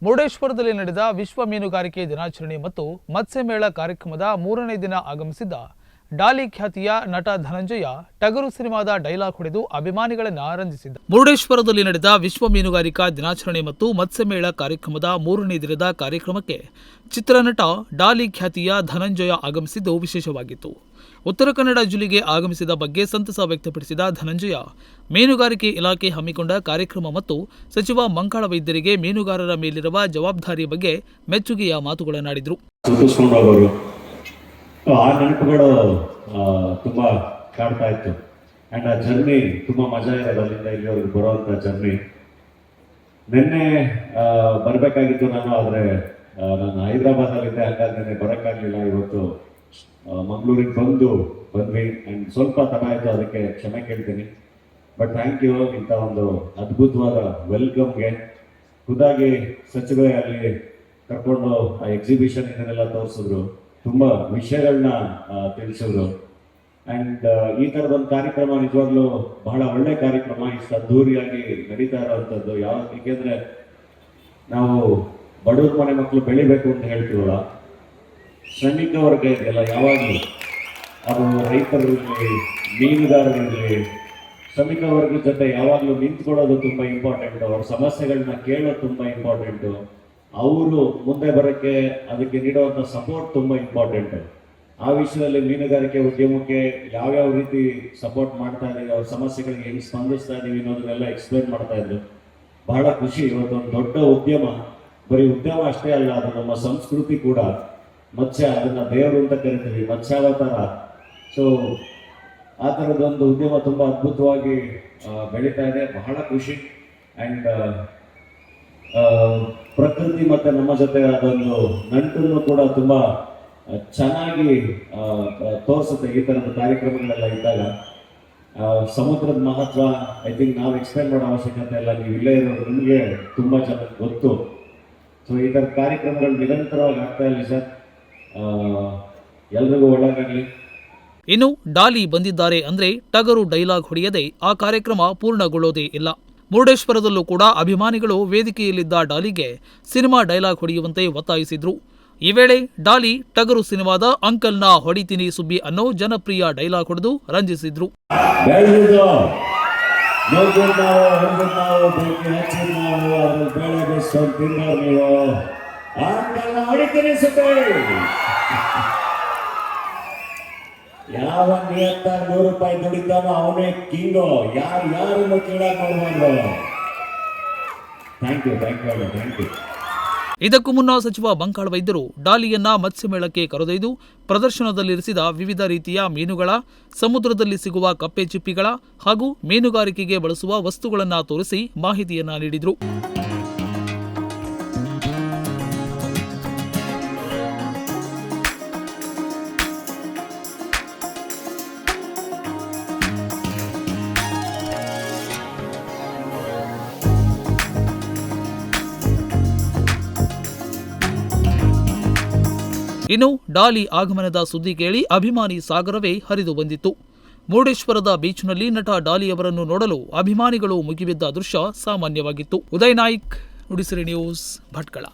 ಮುರುಡೇಶ್ವರದಲ್ಲಿ ನಡೆದ ವಿಶ್ವ ಮೀನುಗಾರಿಕೆ ದಿನಾಚರಣೆ ಮತ್ತು ಮತ್ಸ್ಯಮೇಳ ಕಾರ್ಯಕ್ರಮದ 3ನೇ ದಿನ ಆಗಮಿಸಿದ್ದ ಡಾಲಿ ಖ್ಯಾತಿಯ ನಟ ಧನಂಜಯ ಟಗರು ಸಿನಿಮಾದ ಡೈಲಾಗ್ ಹೊಡೆದು ಅಭಿಮಾನಿಗಳನ್ನು ರಂಜಿಸಿದ್ದ. ಮುರುಡೇಶ್ವರದಲ್ಲಿ ನಡೆದ ವಿಶ್ವ ಮೀನುಗಾರಿಕಾ ದಿನಾಚರಣೆ ಮತ್ತು ಮತ್ಸ್ಯಮೇಳ ಕಾರ್ಯಕ್ರಮದ 3ನೇ ದಿನದ ಕಾರ್ಯಕ್ರಮಕ್ಕೆ ಚಿತ್ರನಟ ಡಾಲಿ ಖ್ಯಾತಿಯ ಧನಂಜಯ ಆಗಮಿಸಿದ್ದು ವಿಶೇಷವಾಗಿತ್ತು. ಉತ್ತರ ಕನ್ನಡ ಜಿಲ್ಲೆಗೆ ಆಗಮಿಸಿದ ಬಗ್ಗೆ ಸಂತಸ ವ್ಯಕ್ತಪಡಿಸಿದ ಧನಂಜಯ, ಮೀನುಗಾರಿಕೆ ಇಲಾಖೆ ಹಮ್ಮಿಕೊಂಡ ಕಾರ್ಯಕ್ರಮ ಮತ್ತು ಸಚಿವ ಮಂಕಾಳ ವೈದ್ಯರಿಗೆ ಮೀನುಗಾರರ ಮೇಲಿರುವ ಜವಾಬ್ದಾರಿ ಬಗ್ಗೆ ಮೆಚ್ಚುಗೆಯ ಮಾತುಗಳನ್ನಾಡಿದರು. ಆ ನೆನಪುಗಳು ತುಂಬಾ ಕಾಡ್ತಾ ಇತ್ತು. ಅಂಡ್ ಆ ಜರ್ನಿ ತುಂಬಾ ಮಜಾ ಇರೋದು. ಅಲ್ಲಿಂದ ಇಲ್ಲಿವರೆಗೂ ಬರುವಂತ ಜರ್ನಿ. ನಿನ್ನೆ ಬರ್ಬೇಕಾಗಿತ್ತು ನಾನು, ಆದ್ರೆ ನಾನು ಹೈದರಾಬಾದ್ ಅಲ್ಲಿದ್ದೆ, ಹಾಗಾಗಿ ಬರೋಕ್ಕಾಗಲಿಲ್ಲ. ಇವತ್ತು ಮಂಗಳೂರಿಗೆ ಬಂದ್ವಿ ಅಂಡ್ ಸ್ವಲ್ಪ ತಡ ಆಯ್ತು, ಅದಕ್ಕೆ ಕ್ಷಮೆ ಕೇಳ್ತೀನಿ. ಬಟ್ ಥ್ಯಾಂಕ್ ಯು ಇಂಥ ಒಂದು ಅದ್ಭುತವಾದ ವೆಲ್ಕಮ್ಗೆ. ಖುದ್ದಾಗಿ ಸಚಿವರೇ ಅಲ್ಲಿ ಕರ್ಕೊಂಡು ಆ ಎಕ್ಸಿಬಿಷನ್ ಇದನ್ನೆಲ್ಲ ತೋರಿಸಿದ್ರು, ತುಂಬಾ ವಿಷಯಗಳನ್ನ ತಿಳಿಸಿದ್ರು. ಅಂಡ್ ಈ ತರದೊಂದು ಕಾರ್ಯಕ್ರಮ ನಿಜವಾಗ್ಲೂ ಬಹಳ ಒಳ್ಳೆ ಕಾರ್ಯಕ್ರಮ. ಇಷ್ಟು ಅದ್ದೂರಿಯಾಗಿ ನಡೀತಾ ಇರೋವಂಥದ್ದು. ಏಕೆಂದ್ರೆ ನಾವು ಬಡವ್ರ ಮನೆ ಮಕ್ಕಳು ಬೆಳಿಬೇಕು ಅಂತ ಹೇಳ್ತೀವಲ್ಲ, ಶ್ರಮಿಕ ವರ್ಗ ಇದೆಯಲ್ಲ, ಯಾವಾಗಲೂ ಅದು ರೈತರಿರಲಿ, ಮೀನುಗಾರರಿರಲಿ, ಶ್ರಮಿಕ ವರ್ಗದ ಜೊತೆ ಯಾವಾಗಲೂ ನಿಂತ್ಕೊಳ್ಳೋದು ತುಂಬಾ ಇಂಪಾರ್ಟೆಂಟು. ಅವ್ರ ಸಮಸ್ಯೆಗಳನ್ನ ಕೇಳೋದು ತುಂಬಾ ಇಂಪಾರ್ಟೆಂಟು. ಅವರು ಮುಂದೆ ಬರೋಕ್ಕೆ ಅದಕ್ಕೆ ನೀಡುವಂಥ ಸಪೋರ್ಟ್ ತುಂಬ ಇಂಪಾರ್ಟೆಂಟ್. ಆ ವಿಷಯದಲ್ಲಿ ಮೀನುಗಾರಿಕೆ ಉದ್ಯಮಕ್ಕೆ ಯಾವ್ಯಾವ ರೀತಿ ಸಪೋರ್ಟ್ ಮಾಡ್ತಾ ಇದ್ದೀವಿ, ಅವ್ರ ಸಮಸ್ಯೆಗಳಿಗೆ ಹೆಂಗೆ ಸ್ಪಂದಿಸ್ತಾ ಇದ್ದೀವಿ ಅನ್ನೋದನ್ನೆಲ್ಲ ಎಕ್ಸ್ಪ್ಲೇನ್ ಮಾಡ್ತಾ ಇದ್ರು. ಬಹಳ ಖುಷಿ. ಇವತ್ತೊಂದು ದೊಡ್ಡ ಉದ್ಯಮ, ಬರೀ ಉದ್ಯಮ ಅಷ್ಟೇ ಅಲ್ಲ, ಅದು ನಮ್ಮ ಸಂಸ್ಕೃತಿ ಕೂಡ. ಮತ್ಸ್ಯ, ಅದನ್ನ ದೇವರು ಅಂತ ಕರಿತೀವಿ, ಮತ್ಸ್ಯಾವತಾರ. ಸೊ ಆ ಥರದೊಂದು ಉದ್ಯಮ ತುಂಬ ಅದ್ಭುತವಾಗಿ ಬೆಳೀತಾ ಇದೆ. ಬಹಳ ಖುಷಿ. ಆ್ಯಂಡ್ ಪ್ರಕೃತಿ ಮತ್ತೆ ನಮ್ಮ ಜೊತೆ ಅದೊಂದು ನಂಟನ್ನು ಕೂಡ ತುಂಬಾ ಚೆನ್ನಾಗಿ ತೋರಿಸುತ್ತೆ ಈ ತರದ ಕಾರ್ಯಕ್ರಮಗಳೆಲ್ಲ ಇದ್ದಾಗ. ಸಮುದ್ರದ ಮಹತ್ವ ಐ ಥಿಂಕ್ ನಾವು ಎಕ್ಸ್ಪ್ಲೇನ್ ಮಾಡೋ ಅವಶ್ಯಕತೆ ಇಲ್ಲ, ನೀವು ಇಲ್ಲೇ ಇರೋದು ನಿಮಗೆ ತುಂಬಾ ಚೆನ್ನಾಗಿ ಗೊತ್ತು. ಸೊ ಈ ಥರದ ಕಾರ್ಯಕ್ರಮಗಳು ನಿರಂತರವಾಗಿ ಆಗ್ತಾ ಇಲ್ಲ ಸರ್. ಎಲ್ರಿಗೂ ಒಳ್ಳೆಯದಾಗಲಿ. ಇನ್ನು ಡಾಲಿ ಬಂದಿದ್ದಾರೆ ಅಂದ್ರೆ ಟಗರು ಡೈಲಾಗ್ ಹೊಡೆಯದೆ ಆ ಕಾರ್ಯಕ್ರಮ ಪೂರ್ಣಗೊಳ್ಳೋದೇ ಇಲ್ಲ. ಮುರುಡೇಶ್ವರದಲ್ಲೂ ಕೂಡ ಅಭಿಮಾನಿಗಳು ವೇದಿಕೆಯಲ್ಲಿದ್ದ ಡಾಲಿಗೆ ಸಿನಿಮಾ ಡೈಲಾಗ್ ಹೊಡೆಯುವಂತೆ ಒತ್ತಾಯಿಸಿದ್ರು. ಈ ವೇಳೆ ಡಾಲಿ ಟಗರು ಸಿನಿಮಾದ ಅಂಕಲ್ನ ಹೊಡಿತೀನಿ ಸುಬ್ಬಿ ಅನ್ನೋ ಜನಪ್ರಿಯ ಡೈಲಾಗ್ ಹೊಡೆದು ರಂಜಿಸಿದ್ರು. ಯಾವ ನಿಯತ್ತ ₹100 ದುಡಿತಾನೋ ಅವನೇ ಕಿಂಗೋ. ಯಾರನ್ನು ಕೇಳಕ್ ಮಾಡ್ಬಾರ್ದು. Thank you. ಇದಕ್ಕೂ ಮುನ್ನ ಸಚಿವ ಮಂಕಾಳ ವೈದ್ಯರು ಡಾಲಿಯನ್ನ ಮತ್ಸ್ಯಮೇಳಕ್ಕೆ ಕರೆದೊಯ್ದು ಪ್ರದರ್ಶನದಲ್ಲಿರಿಸಿದ ವಿವಿಧ ರೀತಿಯ ಮೀನುಗಳ, ಸಮುದ್ರದಲ್ಲಿ ಸಿಗುವ ಕಪ್ಪೆ ಚಿಪ್ಪಿಗಳ ಹಾಗೂ ಮೀನುಗಾರಿಕೆಗೆ ಬಳಸುವ ವಸ್ತುಗಳನ್ನು ತೋರಿಸಿ ಮಾಹಿತಿಯನ್ನ ನೀಡಿದರು. ಇನ್ನು ಡಾಲಿ ಆಗಮನದ ಸುದ್ದಿ ಕೇಳಿ ಅಭಿಮಾನಿ ಸಾಗರವೇ ಹರಿದು ಬಂದಿತ್ತು. ಮುರುಡೇಶ್ವರದ ಬೀಚ್ನಲ್ಲಿ ನಟ ಡಾಲಿ ಅವರನ್ನು ನೋಡಲು ಅಭಿಮಾನಿಗಳು ಮುಗಿಬಿದ್ದ ದೃಶ್ಯ ಸಾಮಾನ್ಯವಾಗಿತ್ತು. ಉದಯ್ ನಾಯ್ಕ್, ನುಡಿಸಿರಿ ನ್ಯೂಸ್, ಭಟ್ಕಳ.